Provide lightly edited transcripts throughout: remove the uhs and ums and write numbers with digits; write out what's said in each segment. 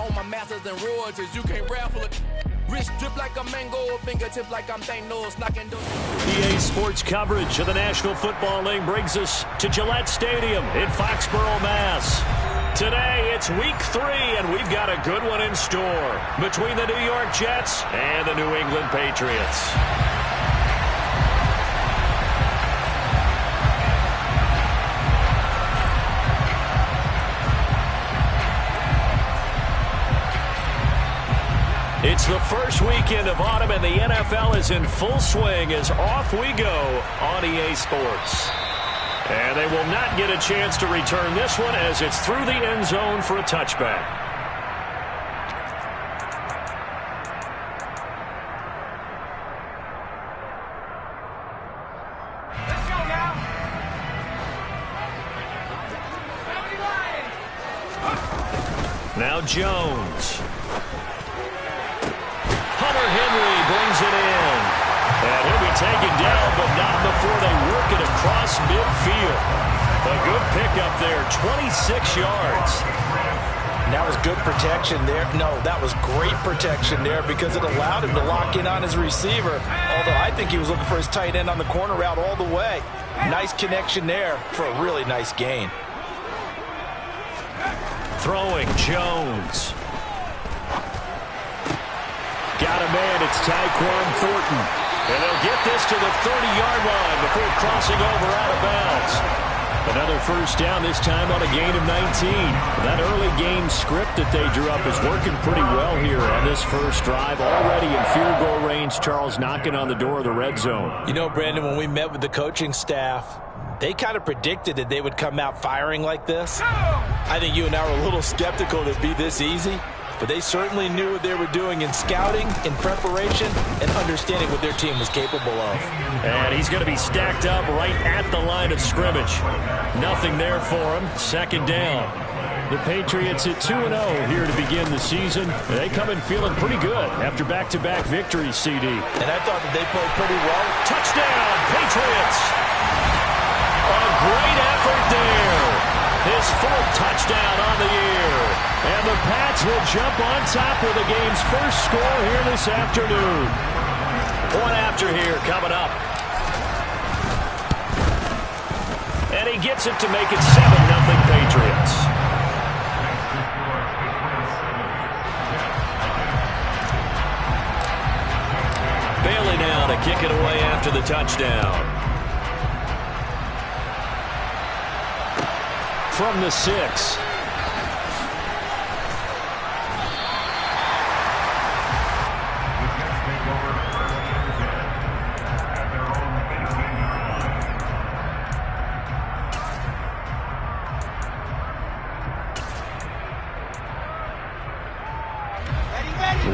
on my masters and royalties. You can't raffle it. Wrist drip like a mango, fingertips like I'm Thanos, knocking doors. EA Sports coverage of the National Football League brings us to Gillette Stadium in Foxborough, Mass. Today, it's week 3, and we've got a good one in store between the New York Jets and the New England Patriots. It's the first weekend of autumn, and the NFL is in full swing as off we go on EA Sports. And they will not get a chance to return this one as it's through the end zone for a touchback. Let's go now. Now Jones. Henry brings it in. And he'll be taken down, but not before they work it across midfield. A good pickup there, 26 yards. And that was good protection there. No, that was great protection there because it allowed him to lock in on his receiver. Although I think he was looking for his tight end on the corner route all the way. Nice connection there for a really nice gain. Throwing Jones. Got a man, it's Tyquan Thornton. And they'll get this to the 30-yard line before crossing over out of bounds. Another first down, this time on a gain of 19. That early game script that they drew up is working pretty well here on this first drive. Already in field goal range, Charles knocking on the door of the red zone. You know, Brandon, when we met with the coaching staff, they kind of predicted that they would come out firing like this. I think you and I were a little skeptical that it'd be this easy. But they certainly knew what they were doing in scouting, in preparation, and understanding what their team was capable of. And he's going to be stacked up right at the line of scrimmage. Nothing there for him. Second down. The Patriots at 2-0 here to begin the season. They come in feeling pretty good after back-to-back victories, CD. And I thought that they played pretty well. Touchdown, Patriots! A great effort there. His 4th touchdown on the year. And the Pats will jump on top with the game's first score here this afternoon. One after here coming up. And he gets it to make it 7-0 Patriots. Bailey now to kick it away after the touchdown. From the 6.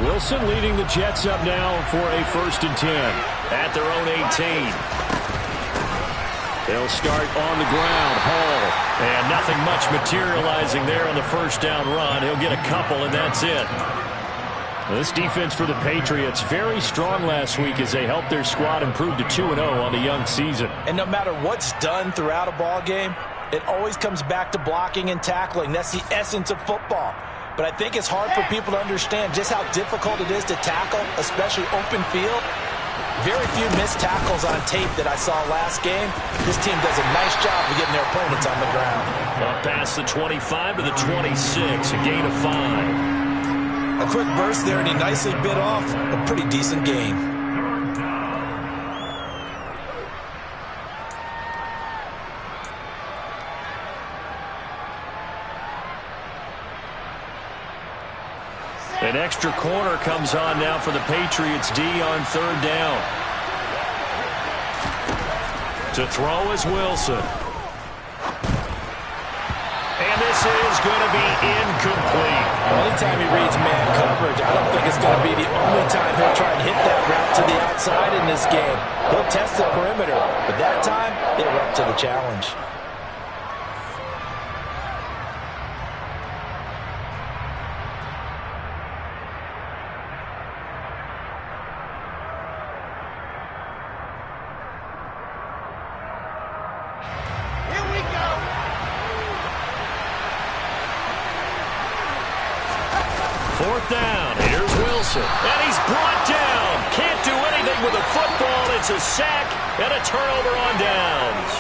Wilson leading the Jets up now for a 1st and 10 at their own 18. They'll start on the ground. Hall. And nothing much materializing there on the first down run. He'll get a couple, and that's it. This defense for the Patriots, very strong last week as they helped their squad improve to 2-0 on the young season. And no matter what's done throughout a ball game, it always comes back to blocking and tackling. That's the essence of football. But I think it's hard for people to understand just how difficult it is to tackle, especially open field. Very few missed tackles on tape that I saw last game. This team does a nice job of getting their opponents on the ground. Up past the 25 to the 26, a gain of 5. A quick burst there, and he nicely bit off a pretty decent gain. An extra corner comes on now for the Patriots D on 3rd down. To throw is Wilson. And this is going to be incomplete. Anytime he reads man coverage, I don't think it's going to be the only time he'll try and hit that route to the outside in this game. He'll test the perimeter, but that time, they were up to the challenge. 4th down. Here's Wilson. And he's brought down. Can't do anything with the football. It's a sack and a turnover on downs.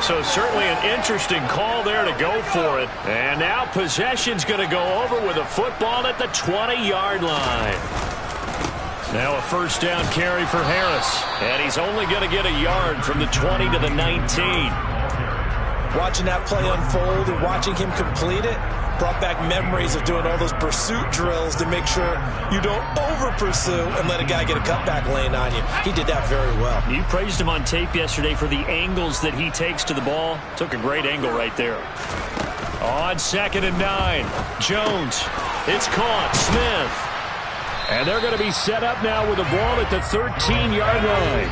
So certainly an interesting call there to go for it. And now possession's going to go over with a football at the 20-yard line. Now a 1st down carry for Harris. And he's only going to get a yard from the 20 to the 19. Watching that play unfold and watching him complete it brought back memories of doing all those pursuit drills to make sure you don't over-pursue and let a guy get a cutback lane on you. He did that very well. You praised him on tape yesterday for the angles that he takes to the ball. Took a great angle right there. On 2nd and 9, Jones. It's caught. Smith. And they're going to be set up now with the ball at the 13-yard line.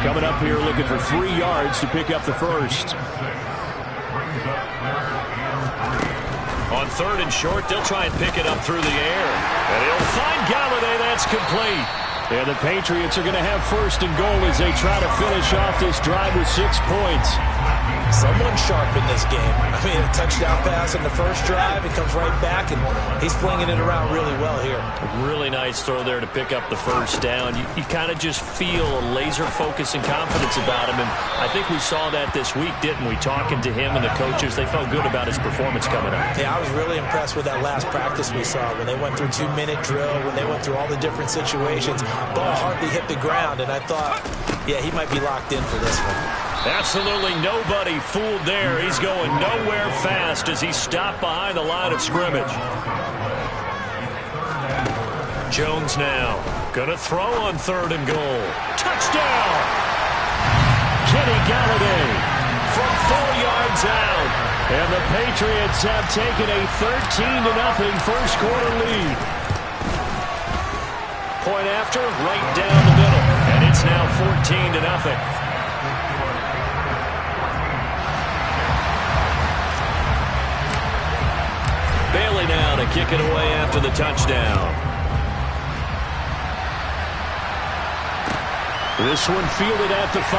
Coming up here looking for 3 yards to pick up the first. On 3rd and short, they'll try and pick it up through the air. And he'll find Galladay. That's complete. And the Patriots are going to have 1st and goal as they try to finish off this drive with 6 points. Someone sharp in this game. I mean, a touchdown pass in the first drive. He comes right back, and he's flinging it around really well here. Really nice throw there to pick up the 1st down. You kind of just feel a laser focus and confidence about him, and I think we saw that this week, didn't we? Talking to him and the coaches, they felt good about his performance coming up. Yeah, I was really impressed with that last practice we saw when they went through 2-minute drill, when they went through all the different situations. Ball hardly hit the ground, and I thought, yeah, he might be locked in for this one. Absolutely nobody fooled there. He's going nowhere fast as he's stopped behind the line of scrimmage. Jones now going to throw on 3rd and goal. Touchdown! Kenny Galladay from 4 yards out. And the Patriots have taken a 13-0 first quarter lead. Point after, right down the middle. And it's now 14-0. Bailey now to kick it away after the touchdown. This one fielded at the 5.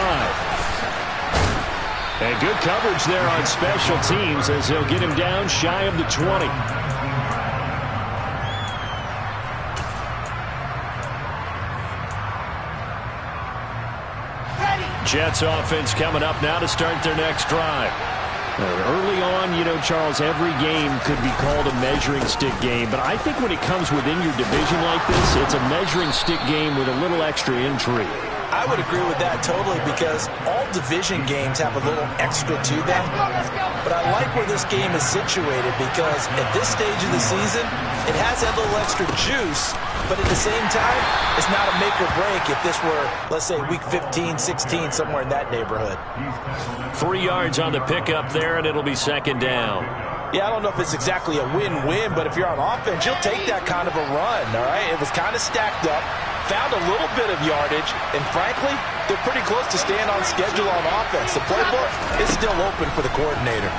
And good coverage there on special teams as they'll get him down shy of the 20. Jets offense coming up now to start their next drive. Early on, you know, Charles, every game could be called a measuring stick game. But I think when it comes within your division like this, it's a measuring stick game with a little extra intrigue. I would agree with that totally because all division games have a little extra to them. But I like where this game is situated because at this stage of the season, it has that little extra juice. But at the same time, it's not a make or break if this were, let's say, week 15, 16, somewhere in that neighborhood. 3 yards on the pickup there, and it'll be 2nd down. Yeah, I don't know if it's exactly a win-win, but if you're on offense, you'll take that kind of a run, all right? It was kind of stacked up, found a little bit of yardage, and frankly, they're pretty close to staying on schedule on offense. The playbook is still open for the coordinator.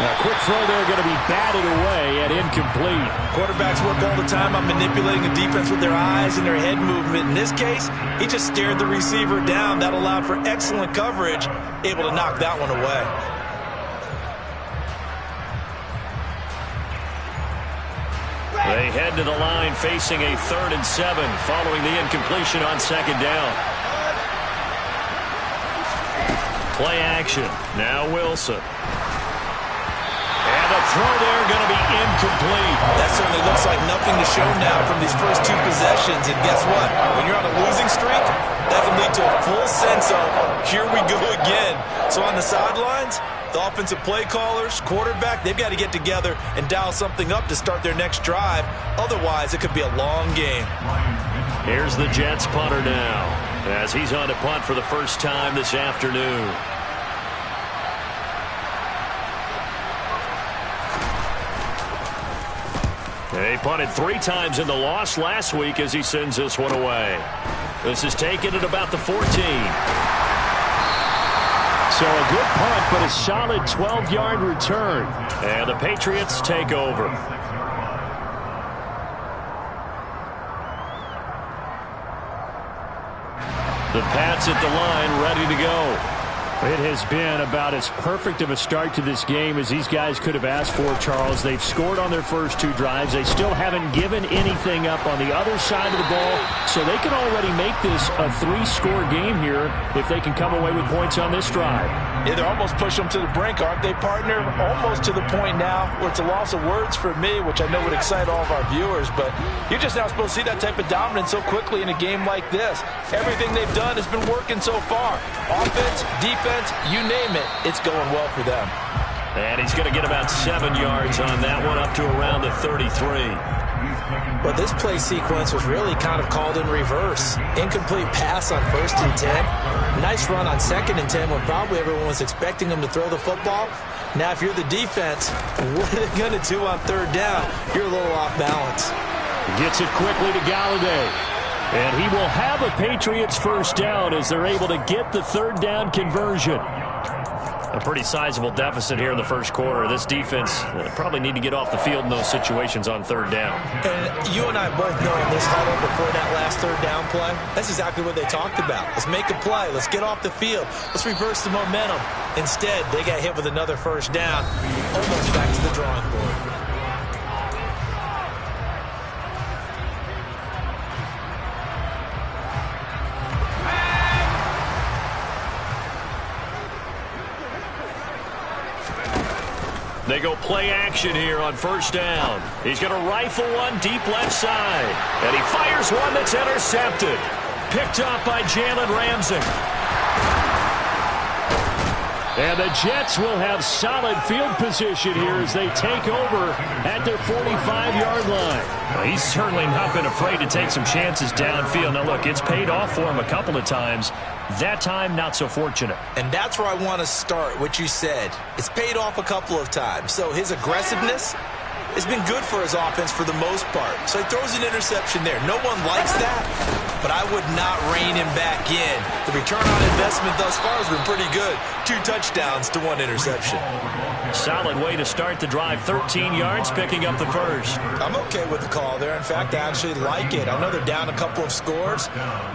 A quick throw there going to be batted away and incomplete. Quarterbacks work all the time on manipulating the defense with their eyes and their head movement. In this case, he just stared the receiver down. That allowed for excellent coverage, able to knock that one away. They head to the line facing a 3rd and 7 following the incompletion on 2nd down. Play action. Now Wilson. And the throw there going to be incomplete. That certainly looks like nothing to show now from these first 2 possessions. And guess what? When you're on a losing streak, that can lead to a full sense of, here we go again. So on the sidelines, the offensive play callers, quarterback, they've got to get together and dial something up to start their next drive. Otherwise, it could be a long game. Here's the Jets punter now as he's on to punt for the first time this afternoon. They punted 3 times in the loss last week as he sends this one away. This is taken at about the 14. So a good punt, but a solid 12-yard return. And the Patriots take over. The Pats at the line, ready to go. It has been about as perfect of a start to this game as these guys could have asked for, Charles. They've scored on their first 2 drives. They still haven't given anything up on the other side of the ball, so they can already make this a 3-score game here if they can come away with points on this drive. Yeah, they're almost pushing them to the brink, aren't they, partner? Almost to the point now where it's a loss of words for me, which I know would excite all of our viewers, but you're just not supposed to see that type of dominance so quickly in a game like this. Everything they've done has been working so far. Offense, defense, you name it, it's going well for them. And he's going to get about 7 yards on that one, up to around the 33. But this play sequence was really kind of called in reverse. Incomplete pass on 1st and 10. Nice run on 2nd and 10 when probably everyone was expecting them to throw the football. Now, if you're the defense, what are they going to do on 3rd down? You're a little off balance. Gets it quickly to Galladay. And he will have a Patriots 1st down as they're able to get the 3rd down conversion. A pretty sizable deficit here in the 1st quarter. This defense probably need to get off the field in those situations on 3rd down. And you and I both know in this huddle before that last 3rd down play, that's exactly what they talked about. Let's make a play. Let's get off the field. Let's reverse the momentum. Instead, they got hit with another 1st down, almost back to the drawing board. They go play action here on 1st down. He's going to rifle one deep left side. And he fires one that's intercepted. Picked up by Jalen Ramsey. And the Jets will have solid field position here as they take over at their 45-yard line. Well, he's certainly not been afraid to take some chances downfield. Now, look, it's paid off for him a couple of times. That time, not so fortunate. And that's where I want to start, what you said. It's paid off a couple of times. So his aggressiveness has been good for his offense for the most part. So he throws an interception there. No one likes that, but I would not rein him back in. The return on investment thus far has been pretty good. 2 touchdowns to 1 interception. Solid way to start the drive. 13 yards, picking up the 1st. I'm okay with the call there. In fact, I actually like it. I know they're down a couple of scores,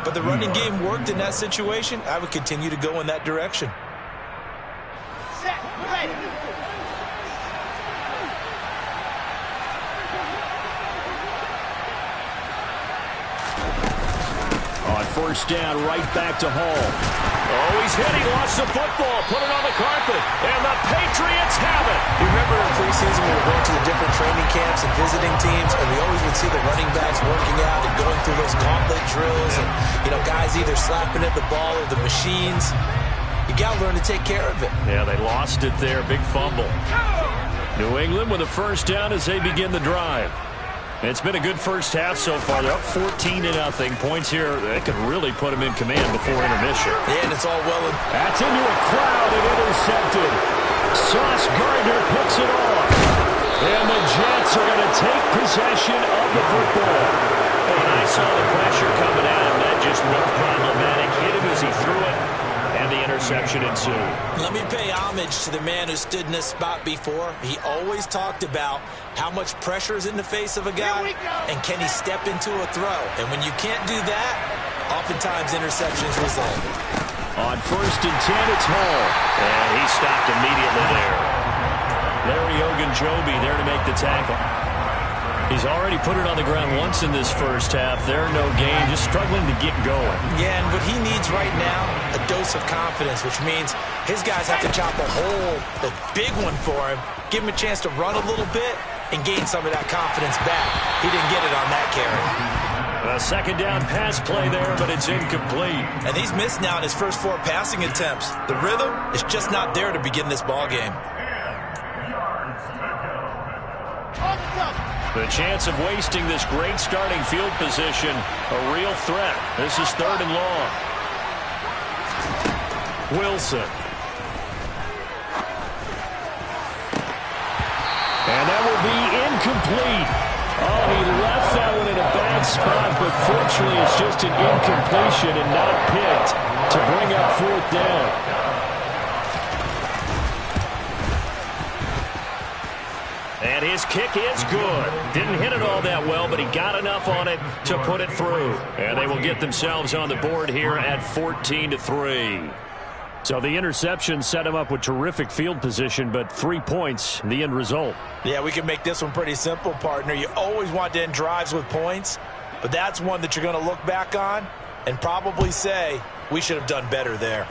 but the running game worked in that situation. I would continue to go in that direction. Set, ready. On 1st down, right back to Hall. Oh, he's hit. He lost the football. Put it on the carpet. And the Patriots have it. You remember in preseason we were going to the different training camps and visiting teams, and we always would see the running backs working out and going through those gauntlet drills and, guys either slapping at the ball or the machines. You got to learn to take care of it. Yeah, they lost it there. Big fumble. New England with a 1st down as they begin the drive. It's been a good 1st half so far. They're up 14-0. Points here, they could really put them in command before intermission. Yeah, and it's all well. That's into a crowd and intercepted. Sauce Gardner picks it off. And the Jets are going to take possession of the football. And I saw the pressure coming at him. That just looked problematic. Hit him as he threw it. And the interception ensued. Let me pay homage to the man who stood in this spot before. He always talked about how much pressure is in the face of a guy, and can he step into a throw. And when you can't do that, oftentimes interceptions result. On 1st and 10, it's Hall. And he stopped immediately there. Larry Ogunjobi there to make the tackle. He's already put it on the ground once in this 1st half. They're no gain, just struggling to get going. Yeah, and what he needs right now, a dose of confidence, which means his guys have to chop a hole, a big one for him, give him a chance to run a little bit, and gain some of that confidence back. He didn't get it on that carry. A 2nd down pass play there, but it's incomplete. And he's missed now in his first 4 passing attempts. The rhythm is just not there to begin this ball game. The chance of wasting this great starting field position, a real threat. This is 3rd and long. Wilson. And that will be incomplete. Oh, he left that one in a bad spot, but fortunately it's just an incompletion and not picked to bring up 4th down. And his kick is good. Didn't hit it all that well, but he got enough on it to put it through. And they will get themselves on the board here at 14-3. So the interception set him up with terrific field position, but 3 points, the end result. Yeah, we can make this one pretty simple, partner. You always want to end drives with points, but that's one that you're going to look back on and probably say, we should have done better there.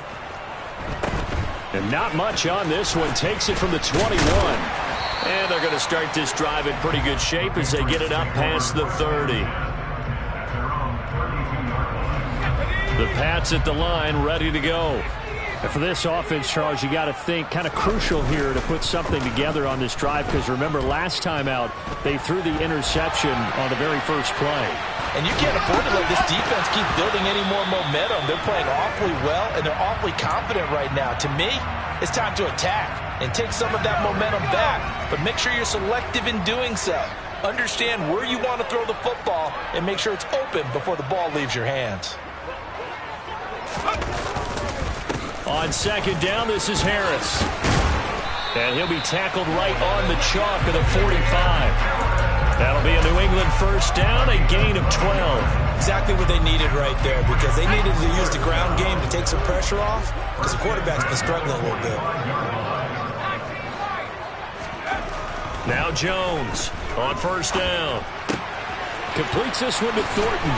And not much on this one. Takes it from the 21. And they're going to start this drive in pretty good shape as they get it up past the 30. The Pats at the line, ready to go. And for this offense, Charles, you got to think kind of crucial here to put something together on this drive, because remember last time out they threw the interception on the very first play. And you can't afford to let this defense keep building any more momentum. They're playing awfully well, and they're awfully confident right now. To me, it's time to attack and take some of that momentum back, but make sure you're selective in doing so. Understand where you want to throw the football and make sure it's open before the ball leaves your hands. On second down, this is Harris. And he'll be tackled right on the chalk of the 45. That'll be a New England first down, a gain of 12. Exactly what they needed right there, because they needed to use the ground game to take some pressure off, because the quarterback's been struggling a little bit. Now Jones on first down. Completes this one to Thornton.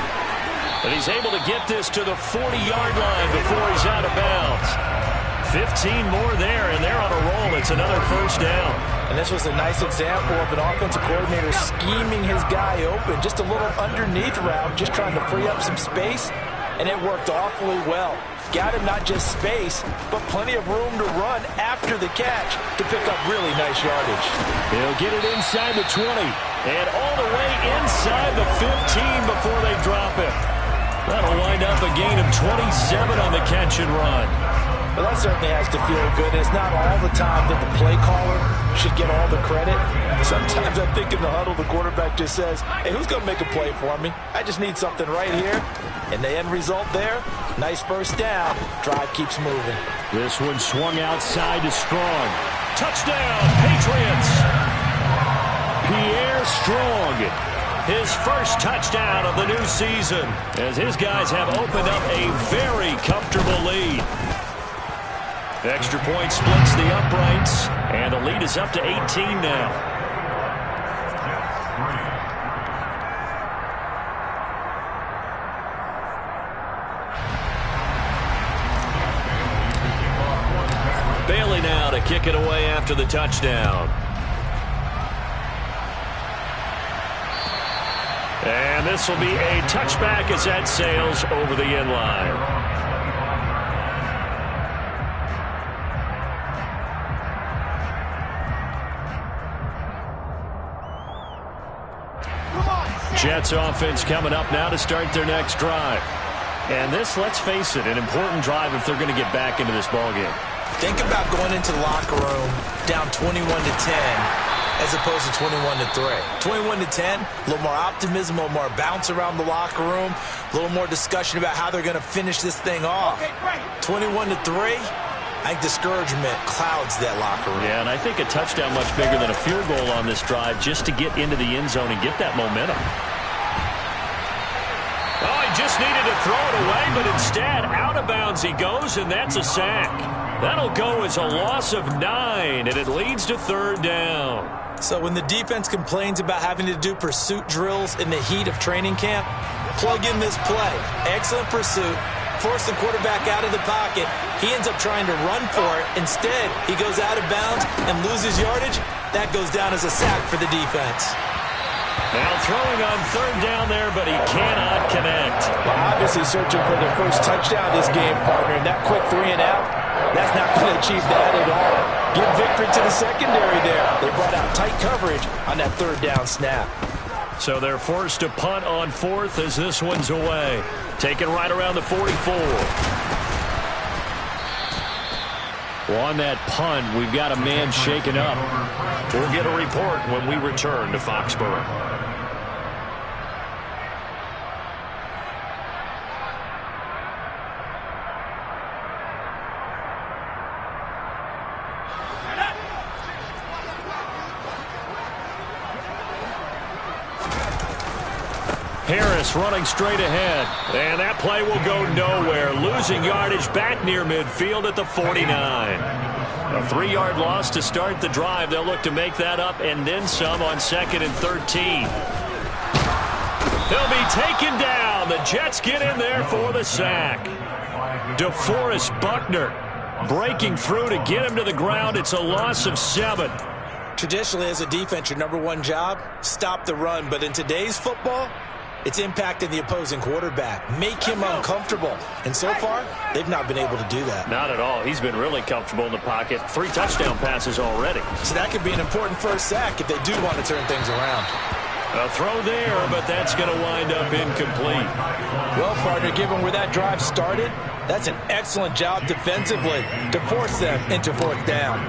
And he's able to get this to the 40-yard line before he's out of bounds. 15 more there, and they're on a roll. It's another first down. And this was a nice example of an offensive coordinator scheming his guy open. Just a little underneath route, just trying to free up some space, and it worked awfully well. Got him not just space, but plenty of room to run after the catch to pick up really nice yardage. He'll get it inside the 20, and all the way inside the 15 before they drop it. That'll wind up a gain of 27 on the catch and run. Well, that certainly has to feel good. It's not all the time that the play caller should get all the credit. Sometimes I think in the huddle, the quarterback just says, hey, who's going to make a play for me? I just need something right here. And the end result there, nice first down. Drive keeps moving. This one swung outside to Strong. Touchdown, Patriots! Pierre Strong. His first touchdown of the new season, as his guys have opened up a very comfortable lead. The extra point splits the uprights, and the lead is up to 18 now. Bailey now to kick it away after the touchdown. And this will be a touchback as that sails over the end line. Jets offense coming up now to start their next drive. And this, let's face it, an important drive if they're going to get back into this ballgame. Think about going into the locker room down 21-10 as opposed to 21-3. 21-10, a little more optimism, a little more bounce around the locker room, a little more discussion about how they're going to finish this thing off. 21-3, I think discouragement clouds that locker room. Yeah, and I think a touchdown much bigger than a field goal on this drive just to get into the end zone and get that momentum. Oh, he just needed to throw it away, but instead, out of bounds he goes, and that's a sack. That'll go as a loss of 9, and it leads to third down. So when the defense complains about having to do pursuit drills in the heat of training camp, plug in this play. Excellent pursuit. Force the quarterback out of the pocket. He ends up trying to run for it. Instead, he goes out of bounds and loses yardage. That goes down as a sack for the defense. Now throwing on third down there, but he cannot connect. Well, obviously searching for their first touchdown this game, partner. And that quick 3 and out, that's not going to achieve that at all. Give victory to the secondary there. They brought out tight coverage on that third down snap. So they're forced to punt on fourth as this one's away. Taken right around the 44. Well, on that punt, we've got a man shaken up. We'll get a report when we return to Foxborough. Harris running straight ahead. And that play will go nowhere. Losing yardage back near midfield at the 49. A 3-yard loss to start the drive. They'll look to make that up and then some on 2nd and 13. He'll be taken down. The Jets get in there for the sack. DeForest Buckner breaking through to get him to the ground. It's a loss of 7. Traditionally, as a defense, your number one job, stop the run. But in today's football, it's impacting the opposing quarterback. Make him uncomfortable. And so far, they've not been able to do that. Not at all. He's been really comfortable in the pocket. 3 touchdown passes already. So that could be an important first sack if they do want to turn things around. A throw there, but that's going to wind up incomplete. Well, partner, given where that drive started, that's an excellent job defensively to force them into 4th down.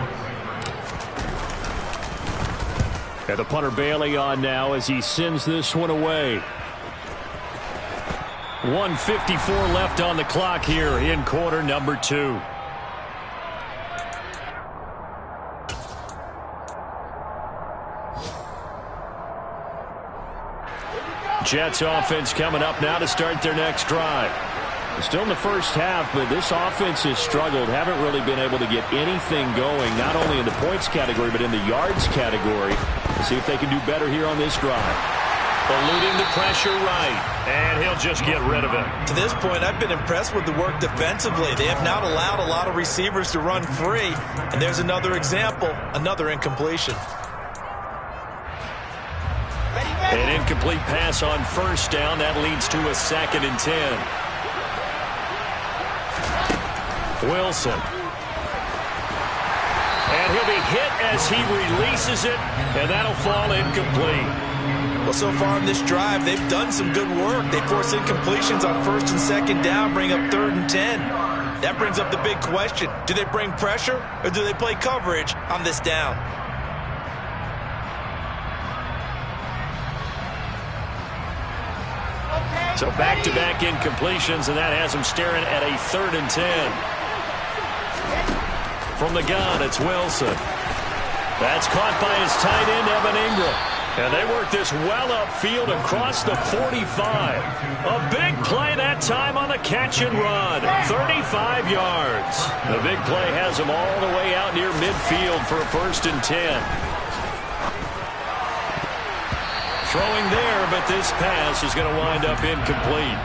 And the punter Bailey on now as he sends this one away. 1:54 left on the clock here in quarter number 2. Jets offense coming up now to start their next drive. Still in the first half, but this offense has struggled. Haven't really been able to get anything going, not only in the points category, but in the yards category. Let's see if they can do better here on this drive. Eluding the pressure right, and he'll just get rid of it. To this point, I've been impressed with the work defensively. They have not allowed a lot of receivers to run free. And there's another example, another incompletion. An incomplete pass on 1st down. That leads to a 2nd and 10. Wilson. And he'll be hit as he releases it, and that'll fall incomplete. Well, so far on this drive, they've done some good work. They force incompletions on 1st and 2nd down, bring up 3rd and 10. That brings up the big question. Do they bring pressure, or do they play coverage on this down? So back-to-back incompletions, and that has him staring at a 3rd and 10. From the gun, it's Wilson. That's caught by his tight end, Evan Ingram. And they work this well upfield across the 45. A big play that time on the catch and run. 35 yards. The big play has him all the way out near midfield for a 1st and 10. Throwing there, but this pass is going to wind up incomplete.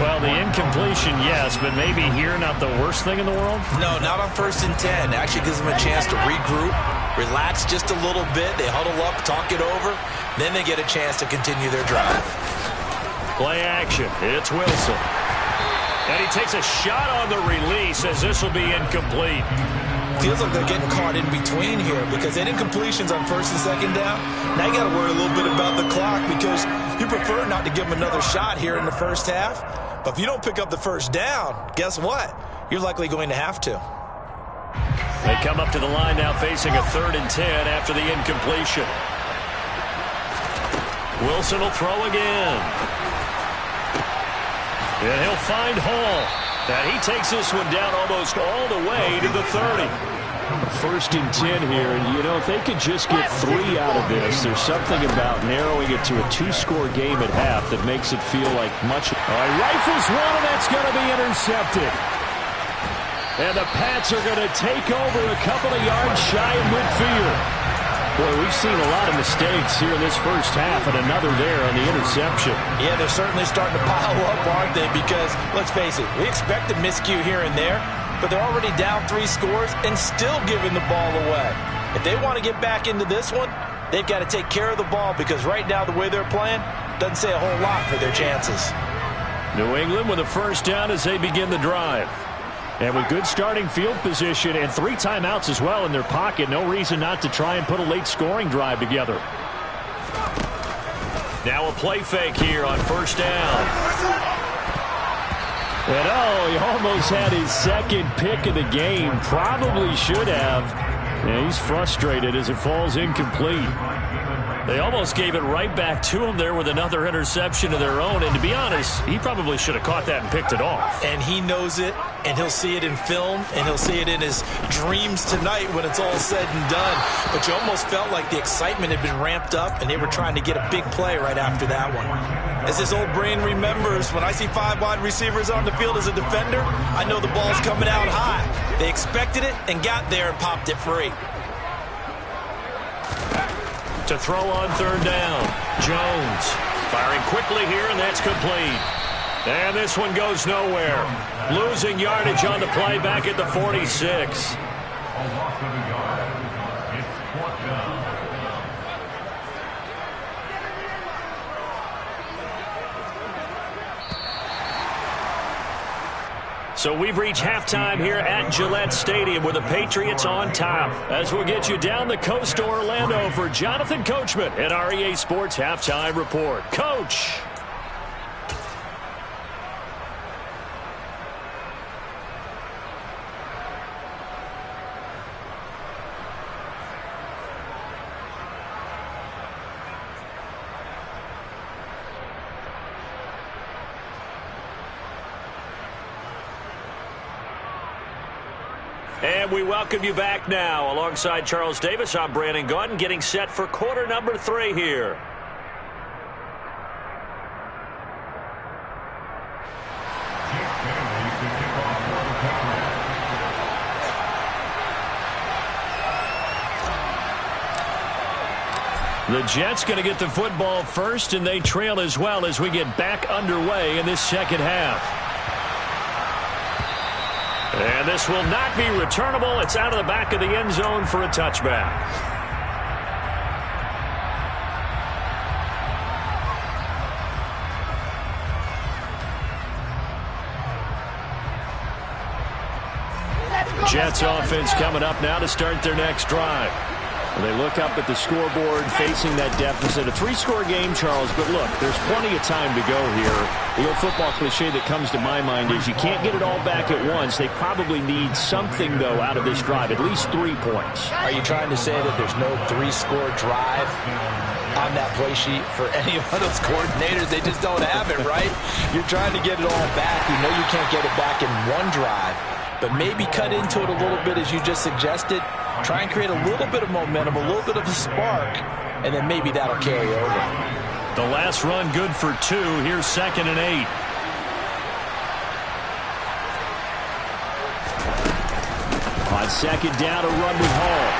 Well, the incompletion, yes, but maybe here not the worst thing in the world? No, not on 1st and 10. Actually gives them a chance to regroup, relax just a little bit. They huddle up, talk it over. Then they get a chance to continue their drive. Play action. It's Wilson. And he takes a shot on the release as this will be incomplete. Feels like they're getting caught in between here because they did incompletions on 1st and 2nd down. Now you got to worry a little bit about the clock because you prefer not to give them another shot here in the first half. But if you don't pick up the 1st down, guess what? You're likely going to have to. They come up to the line now facing a 3rd and 10 after the incompletion. Wilson will throw again. And he'll find Hall. And he takes this one down almost all the way to the 30. 1st and 10 here. And, you know, if they could just get 3 out of this, there's something about narrowing it to a 2-score game at half that makes it feel like much. Rifles one, and that's going to be intercepted. And the Pats are going to take over a couple of yards shy of midfield. Boy, we've seen a lot of mistakes here in this first half, and another there on the interception. Yeah, they're certainly starting to pile up, aren't they? Because, let's face it, we expect a miscue here and there, but they're already down 3 scores and still giving the ball away. If they want to get back into this one, they've got to take care of the ball because right now the way they're playing doesn't say a whole lot for their chances. New England with a 1st down as they begin the drive. And with good starting field position and 3 timeouts as well in their pocket, no reason not to try and put a late scoring drive together. Now a play fake here on 1st down. And he almost had his 2nd pick of the game. Probably should have. And he's frustrated as it falls incomplete. They almost gave it right back to him there with another interception of their own. And to be honest, he probably should have caught that and picked it off. And he knows it, and he'll see it in film, and he'll see it in his dreams tonight when it's all said and done. But you almost felt like the excitement had been ramped up, and they were trying to get a big play right after that one. As his old brain remembers, when I see 5 wide receivers on the field as a defender, I know the ball's coming out high. They expected it and got there and popped it free. To throw on third down, Jones firing quickly here, and that's complete. And this one goes nowhere. Losing yardage on the play back at the 46. So we've reached halftime here at Gillette Stadium with the Patriots on top. As we'll get you down the coast to Orlando for Jonathan Coachman at our EA Sports Halftime Report. Coach. And we welcome you back now. Alongside Charles Davis, I'm Brandon Gaudin, getting set for quarter number 3 here. The Jets going to get the football first, and they trail as well as we get back underway in this second half. And this will not be returnable. It's out of the back of the end zone for a touchback. Jets offense coming up now to start their next drive. They look up at the scoreboard facing that deficit. A 3-score game, Charles, but look, there's plenty of time to go here. The old football cliche that comes to my mind is you can't get it all back at once. They probably need something, though, out of this drive, at least 3 points. Are you trying to say that there's no 3-score drive on that play sheet for any one of those coordinators? They just don't have it, right? You're trying to get it all back. You know you can't get it back in one drive, but maybe cut into it a little bit as you just suggested. Try and create a little bit of momentum, a little bit of a spark, and then maybe that'll carry over. The last run good for 2. Here's 2nd and 8. On 2nd down, a run with Hall.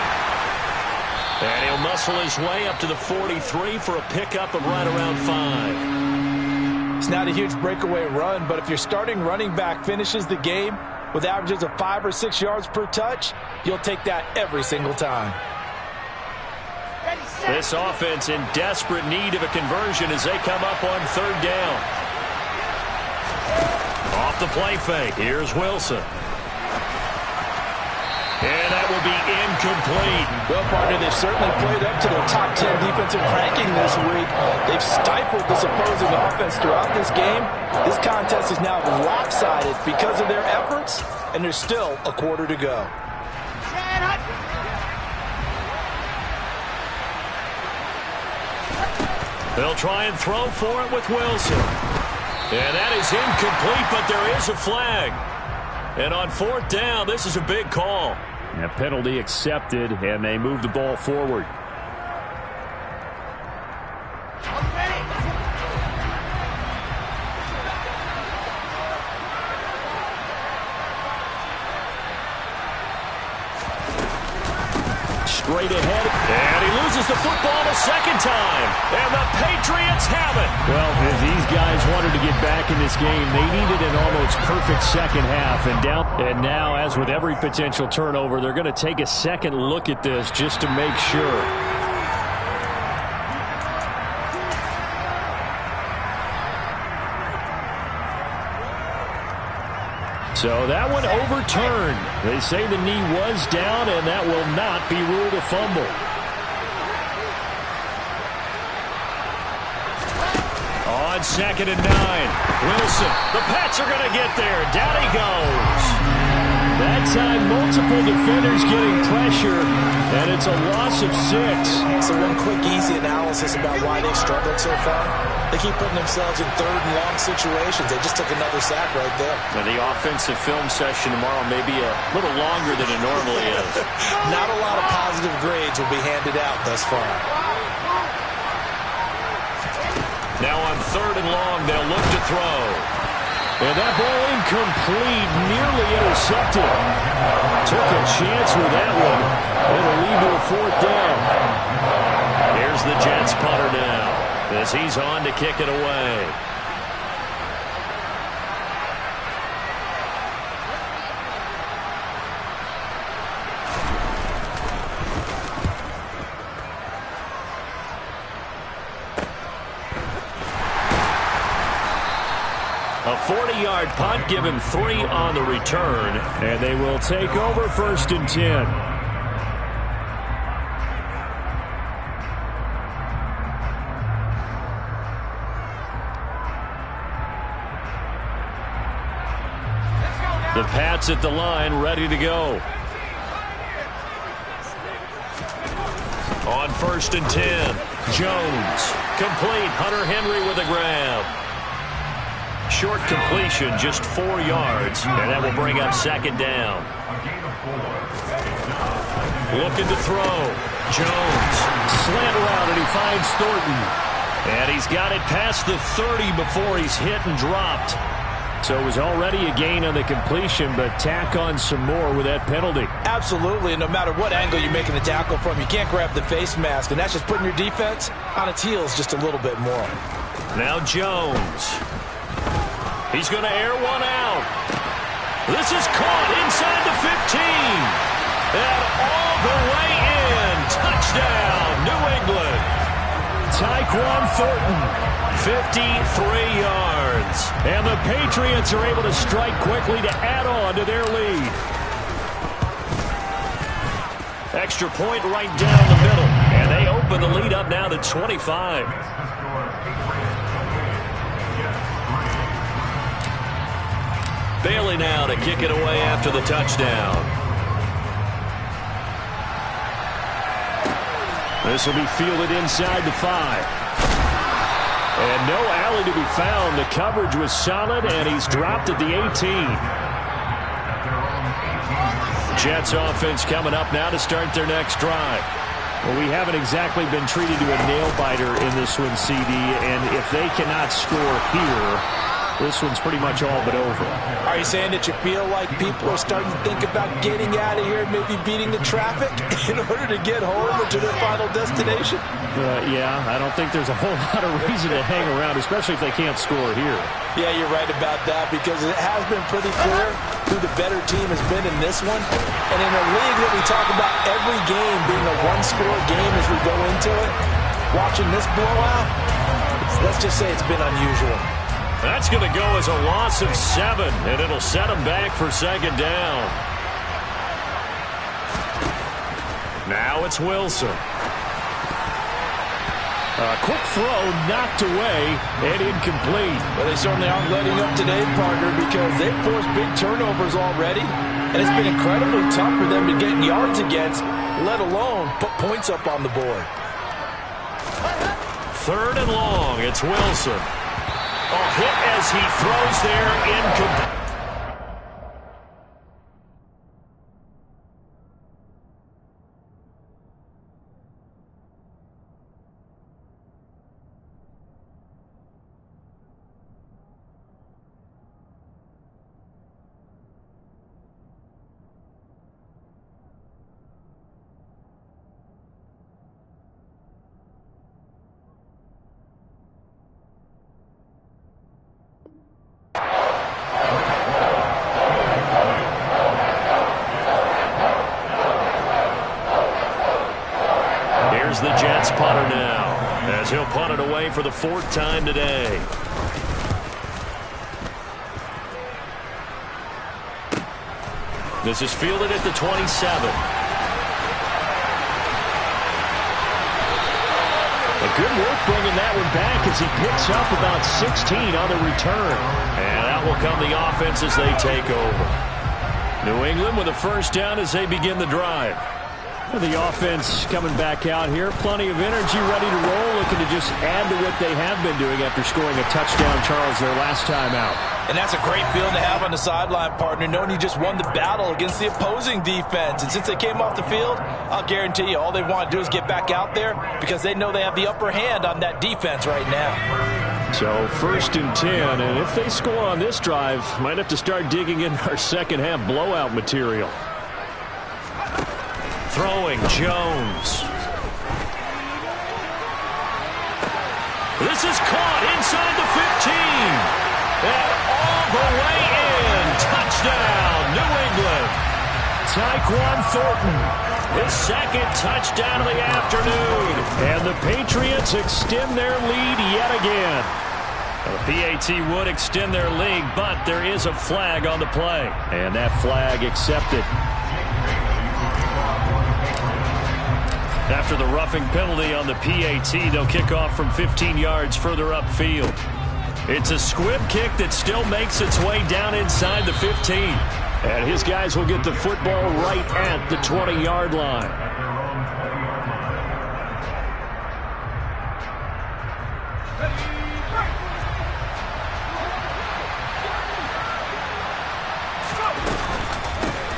And he'll muscle his way up to the 43 for a pickup of right around 5. It's not a huge breakaway run, but if your starting running back finishes the game with averages of 5 or 6 yards per touch, you'll take that every single time. This offense in desperate need of a conversion as they come up on 3rd down. Off the play fake. Here's Wilson. And that will be incomplete. Well, partner, they've certainly played up to their top 10 defensive ranking this week. They've stifled this opposing offense throughout this game. This contest is now lopsided because of their efforts, and there's still a quarter to go. They'll try and throw for it with Wilson. And that is incomplete, but there is a flag. And on 4th down, this is a big call. A penalty accepted, and they move the ball forward. Straight ahead, and he loses the football a second time, and the Patriots have it. Well, if these guys wanted to get back in this game, they needed an almost perfect second half, and now, as with every potential turnover, they're going to take a second look at this just to make sure. So that one overturned. They say the knee was down, and that will not be ruled a fumble. On 2nd and 9, Wilson. The Pats are going to get there. Down he goes. That time, multiple defenders getting pressure, and it's a loss of 6. So one quick, easy analysis about why they've struggled so far. They keep putting themselves in third and long situations. They just took another sack right there. Now, the offensive film session tomorrow may be a little longer than it normally is. Not a lot of positive grades will be handed out thus far. Now on 3rd and long, they'll look to throw. And that ball incomplete, nearly intercepted. Took a chance with that one. It'll lead to a 4th down. Here's the Jets punter now, as he's on to kick it away. A 40-yard punt, give him 3 on the return, and they will take over 1st and 10. The Pats at the line, ready to go. On 1st and 10, Jones, complete, Hunter Henry with a grab. Short completion, just 4 yards, and that will bring up 2nd down. Looking to throw. Jones, slant around, and he finds Thornton. And he's got it past the 30 before he's hit and dropped. So it was already a gain on the completion, but tack on some more with that penalty. Absolutely, and no matter what angle you're making the tackle from, you can't grab the face mask, and that's just putting your defense on its heels just a little bit more. Now Jones. He's going to air one out. This is caught inside the 15. And all the way in. Touchdown, New England. Tyquan Thornton, 53 yards. And the Patriots are able to strike quickly to add on to their lead. Extra point right down the middle. And they open the lead up now to 25. Bailey now to kick it away after the touchdown. This will be fielded inside the 5. And no alley to be found. The coverage was solid, and he's dropped at the 18. Jets offense coming up now to start their next drive. Well, we haven't exactly been treated to a nail-biter in this one, CD, and if they cannot score here, this one's pretty much all but over. Are you saying that you feel like people are starting to think about getting out of here, maybe beating the traffic in order to get home or to their final destination? Yeah, I don't think there's a whole lot of reason to hang around, especially if they can't score here. Yeah, you're right about that, because it has been pretty clear who the better team has been in this one. And in a league that we talk about every game being a one-score game as we go into it, watching this blowout, let's just say it's been unusual. That's going to go as a loss of 7, and it'll set them back for 2nd down. Now it's Wilson. A quick throw knocked away and incomplete. Well, they certainly aren't letting up today, partner, because they've forced big turnovers already, and it's been incredibly tough for them to get yards against, let alone put points up on the board. 3rd and long, it's Wilson. A hit as he throws there, incomplete. Here's the Jets punter now, as he'll punt it away for the 4th time today. This is fielded at the 27. Good work bringing that one back as he picks up about 16 on the return. And out will come the offense as they take over. New England with a first down as they begin the drive. The offense coming back out here. Plenty of energy, ready to roll, looking to just add to what they have been doing after scoring a touchdown, Charles, their last time out. And that's a great feeling to have on the sideline, partner, knowing you just won the battle against the opposing defense. And since they came off the field, I'll guarantee you all they want to do is get back out there because they know they have the upper hand on that defense right now. So 1st and 10, and if they score on this drive, might have to start digging in our second half blowout material. Throwing Jones. This is caught inside the 15. And all the way in. Touchdown, New England. Tyquan Thornton, his second touchdown of the afternoon. And the Patriots extend their lead yet again. The PAT would extend their lead, but there is a flag on the play. And that flag accepted. After the roughing penalty on the PAT, they'll kick off from 15 yards further upfield. It's a squib kick that still makes its way down inside the 15. And his guys will get the football right at the 20-yard line.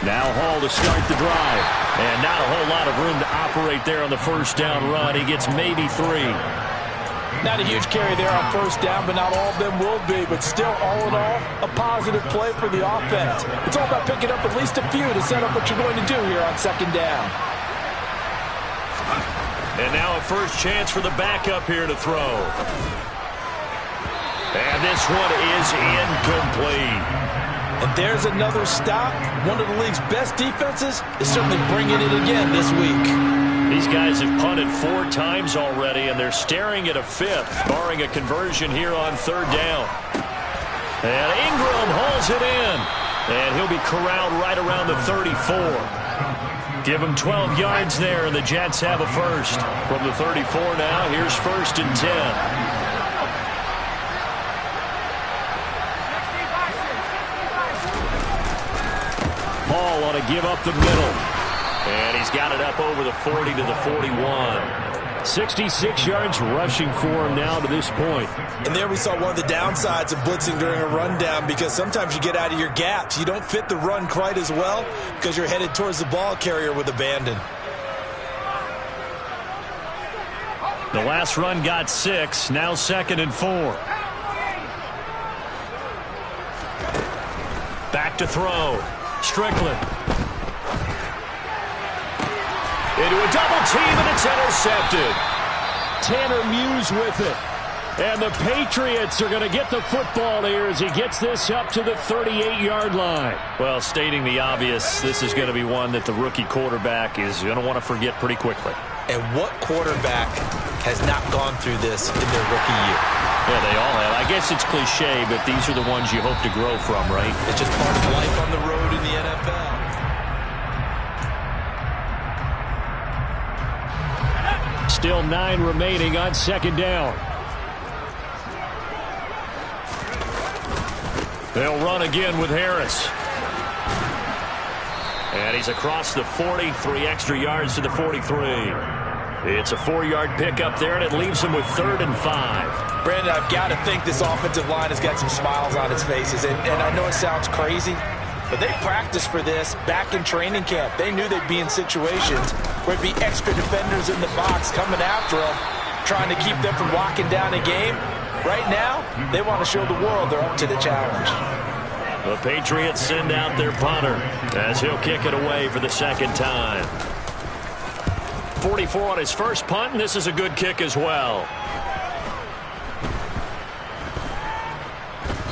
Now Hall to start the drive. And not a whole lot of room to operate there on the first down run. He gets maybe 3. Not a huge carry there on first down, but not all of them will be. But still, all in all, a positive play for the offense. It's all about picking up at least a few to set up what you're going to do here on second down. And now a first chance for the backup here to throw. And this one is incomplete. And there's another stop. One of the league's best defenses is certainly bringing it again this week. These guys have punted 4 times already, and they're staring at a 5th, barring a conversion here on 3rd down. And Ingram hauls it in. And he'll be corralled right around the 34. Give him 12 yards there, and the Jets have a first. From the 34 now, here's 1st and 10. Hall on to give up the middle. And he's got it up over the 40 to the 41. 66 yards rushing for him now to this point. And there we saw one of the downsides of blitzing during a rundown, because sometimes you get out of your gaps. You don't fit the run quite as well because you're headed towards the ball carrier with abandon. The last run got 6. Now 2nd and 4. Back to throw. Strickland. Into a double team, and it's intercepted. Tanner Muse with it. And the Patriots are going to get the football here as he gets this up to the 38-yard line. Well, stating the obvious, this is going to be one that the rookie quarterback is going to want to forget pretty quickly. And what quarterback has not gone through this in their rookie year? Yeah, they all have. I guess it's cliche, but these are the ones you hope to grow from, right? It's just part of life on the road in the NFL. Still 9 remaining on 2nd down. They'll run again with Harris. And he's across the 40, 3 extra yards to the 43. It's a 4-yard pickup there, and it leaves him with 3rd and 5. Brandon, I've got to think this offensive line has got some smiles on its faces. And I know it sounds crazy, but they practiced for this back in training camp. They knew they'd be in situations where it'd be extra defenders in the box coming after them, trying to keep them from locking down a game. Right now, they want to show the world they're up to the challenge. The Patriots send out their punter as he'll kick it away for the 2nd time. 44 on his first punt, and this is a good kick as well.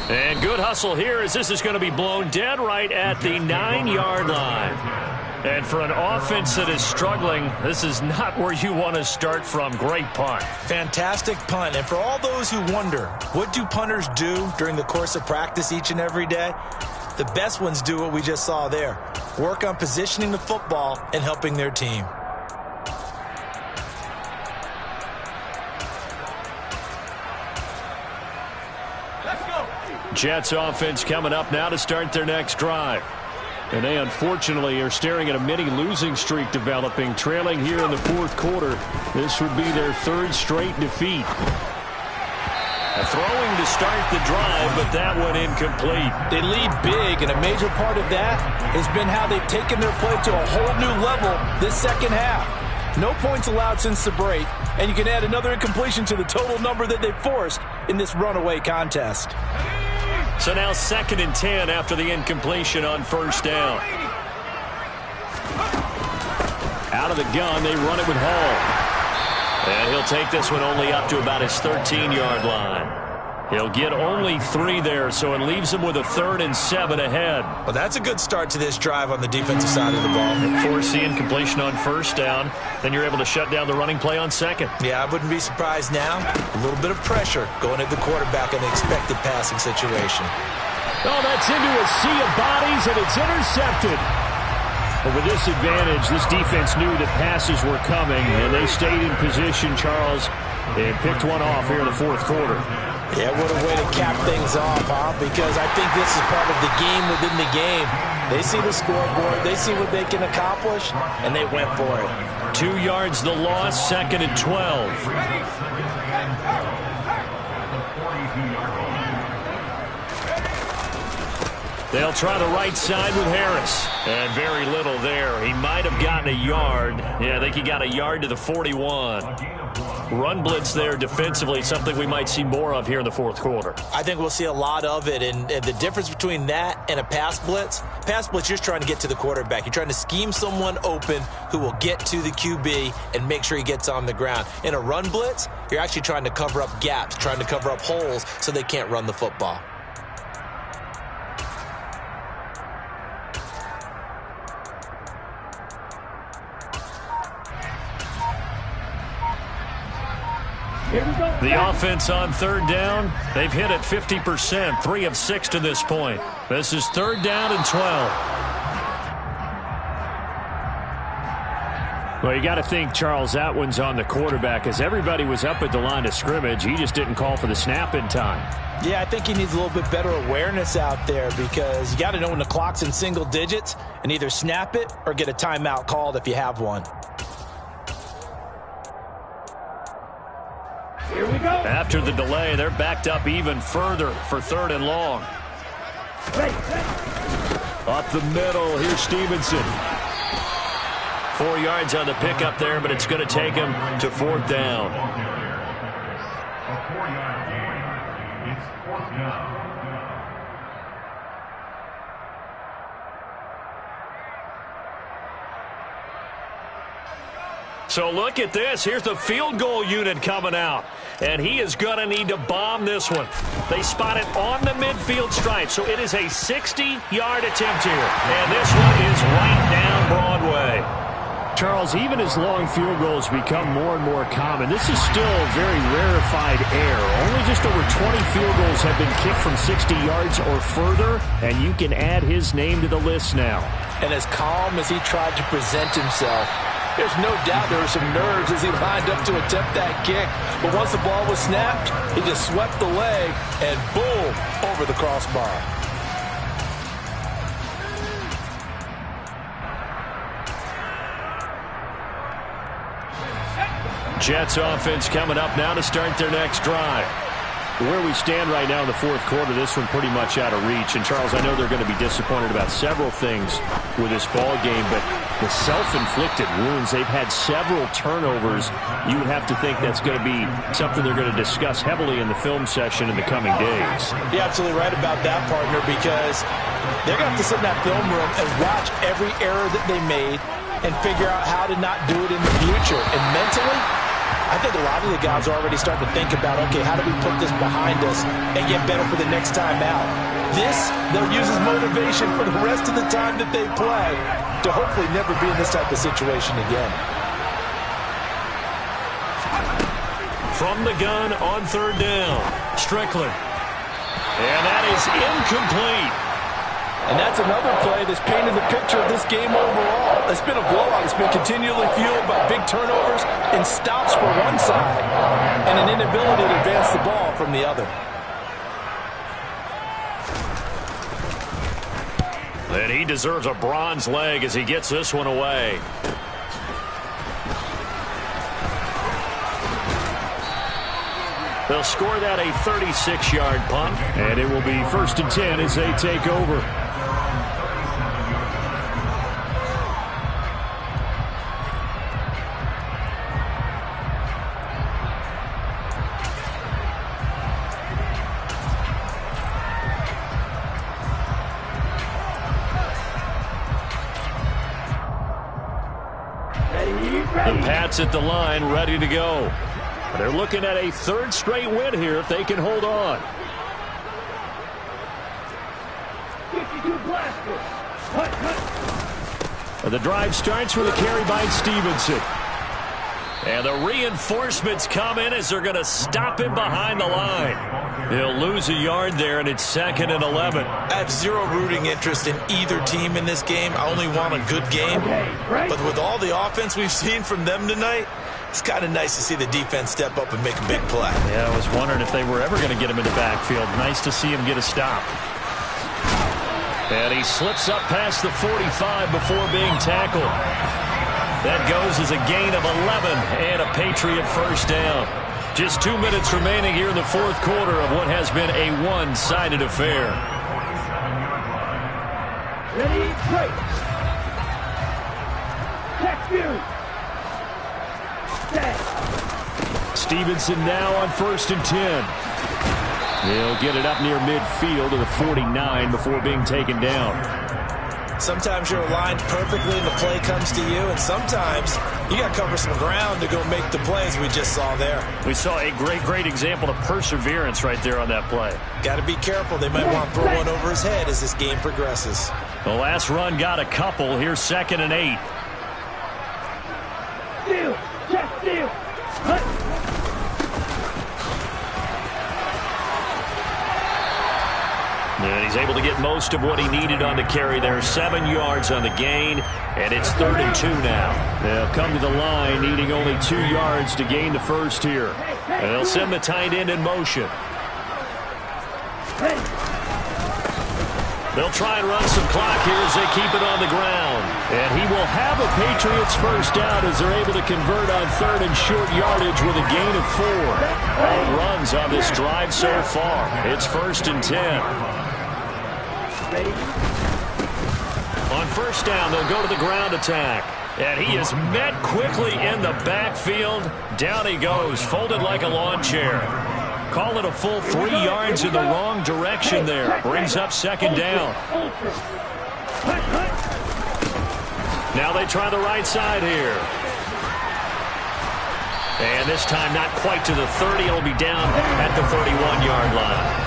And good hustle here as this is going to be blown dead right at the 9-yard line. And for an offense that is struggling, this is not where you want to start from. Great punt. Fantastic punt. And for all those who wonder, what do punters do during the course of practice each and every day? The best ones do what we just saw there. Work on positioning the football and helping their team. Jets offense coming up now to start their next drive. And they unfortunately are staring at a mini losing streak developing, trailing here in the fourth quarter. This would be their third straight defeat. Throwing to start the drive, but that one incomplete. They lead big, and a major part of that has been how they've taken their play to a whole new level this second half. No points allowed since the break, and you can add another incompletion to the total number that they forced in this runaway contest. So now 2nd and 10 after the incompletion on first down. Out of the gun, they run it with Hall. And he'll take this one only up to about his 13-yard line. He'll get only 3 there, so it leaves him with a 3rd and 7 ahead. Well, that's a good start to this drive on the defensive side of the ball. Force the incompletion on first down. Then you're able to shut down the running play on second. Yeah, I wouldn't be surprised now. A little bit of pressure going at the quarterback in the expected passing situation. Oh, that's into a sea of bodies, and it's intercepted. But with this advantage, this defense knew that passes were coming, and they stayed in position, Charles, and picked one off here in the fourth quarter. Yeah, what a way to cap things off, huh? Because I think this is part of the game within the game. They see the scoreboard, they see what they can accomplish, and they went for it. 2 yards the loss, 2nd and 12. They'll try the right side with Harris. And very little there. He might have gotten a yard. Yeah, I think he got a yard to the 41. Run blitz there defensively, something we might see more of here in the fourth quarter. I think we'll see a lot of it, and the difference between that and a pass blitz, you're just trying to get to the quarterback. You're trying to scheme someone open who will get to the QB and make sure he gets on the ground. In a run blitz, you're actually trying to cover up gaps, trying to cover up holes so they can't run the football. The offense on 3rd down, they've hit it 50%, 3 of 6 to this point. This is 3rd down and 12. Well, you got to think, Charles, that one's on the quarterback, as everybody was up at the line of scrimmage. He just didn't call for the snap in time. Yeah, I think he needs a little bit better awareness out there, because you got to know when the clock's in single digits and either snap it or get a timeout called if you have one. Here we go. After the delay, they're backed up even further for 3rd and long. Up the middle, here's Stevenson. 4 yards on the pickup there, but it's going to take him to 4th down. It's 4th down. So look at this. Here's the field goal unit coming out. And he is going to need to bomb this one. They spot it on the midfield stripe. So it is a 60-yard attempt here. And this one is right down Broadway. Charles, even as long field goals become more and more common, this is still very rarefied air. Only just over 20 field goals have been kicked from 60 yards or further, and you can add his name to the list now. And as calm as he tried to present himself, there's no doubt there were some nerves as he lined up to attempt that kick. But once the ball was snapped, he just swept the leg and boom, over the crossbar. Jets offense coming up now to start their next drive. Where we stand right now in the fourth quarter, this one pretty much out of reach. And, Charles, I know they're going to be disappointed about several things with this ball game, but the self-inflicted wounds, they've had several turnovers. You would have to think that's going to be something they're going to discuss heavily in the film session in the coming days. You're absolutely right about that, partner, because they're going to have to sit in that film room and watch every error that they made and figure out how to not do it in the future. And mentally, I think a lot of the guys are already starting to think about, okay, how do we put this behind us and get better for the next time out? This, they'll use as motivation for the rest of the time that they play to hopefully never be in this type of situation again. From the gun on 3rd down, Strickland. And that is incomplete. And that's another play that's painted the picture of this game overall. It's been a blowout. It's been continually fueled by big turnovers and stops for one side and an inability to advance the ball from the other. And he deserves a bronze leg as he gets this one away. They'll score that a 36-yard punt. And it will be 1st and 10 as they take over. The Pats at the line, ready to go. They're looking at a 3rd straight win here if they can hold on. 52 blaster. The drive starts with a carry by Stevenson. And the reinforcements come in as they're going to stop him behind the line. He'll lose a yard there, and it's 2nd and 11. I have zero rooting interest in either team in this game. I only want a good game. But with all the offense we've seen from them tonight, it's kind of nice to see the defense step up and make a big play. Yeah, I was wondering if they were ever going to get him in the backfield. Nice to see him get a stop. And he slips up past the 45 before being tackled. That goes as a gain of 11 and a Patriot first down. Just 2 minutes remaining here in the 4th quarter of what has been a one-sided affair. Ready, break. Check you. Stevenson now on 1st and 10. He'll get it up near midfield to the 49 before being taken down. Sometimes you're aligned perfectly and the play comes to you, and sometimes you got to cover some ground to go make the plays we just saw there. We saw a great example of perseverance right there on that play. Got to be careful. They might want to throw one over his head as this game progresses. The last run got a couple. Here's 2nd and 8. Steal. Check steal. Hunt. And he's able to get most of what he needed on the carry there. 7 yards on the gain, and it's 3rd and 2 now. They'll come to the line needing only 2 yards to gain the first here. And they'll send the tight end in motion. They'll try and run some clock here as they keep it on the ground. And he will have a Patriots first down as they're able to convert on 3rd and short yardage with a gain of 4. All runs on this drive so far. It's 1st and 10. On first down, they'll go to the ground attack. And he is met quickly in the backfield. Down he goes, folded like a lawn chair. Call it a full 3 yards in the wrong direction there. Brings up 2nd down. Now they try the right side here. And this time not quite to the 30. It'll be down at the 31-yard line.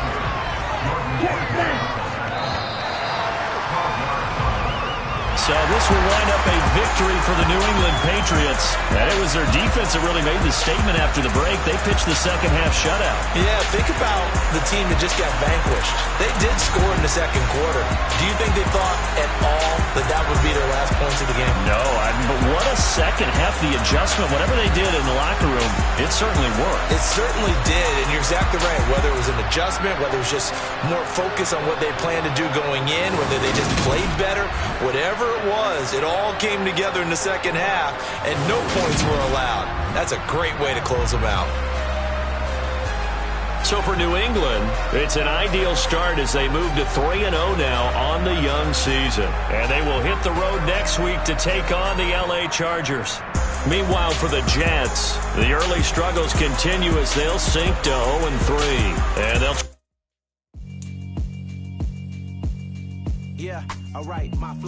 So this will wind up a victory for the New England Patriots. And it was their defense that really made the statement after the break. They pitched the second-half shutout. Yeah, think about the team that just got vanquished. They did score in the 2nd quarter. Do you think they thought at all that that would be their last points of the game? No, but what a second half. The adjustment, whatever they did in the locker room, it certainly worked. It certainly did, and you're exactly right. Whether it was an adjustment, whether it was just more focus on what they planned to do going in, whether they just played better, whatever it was, it all came together in the second half, and no points were allowed. That's a great way to close them out. So for New England, it's an ideal start as they move to 3-0 now on the young season. And they will hit the road next week to take on the LA Chargers. Meanwhile, for the Jets, the early struggles continue as they'll sink to 0-3. And they'll... Yeah, all right, my flow.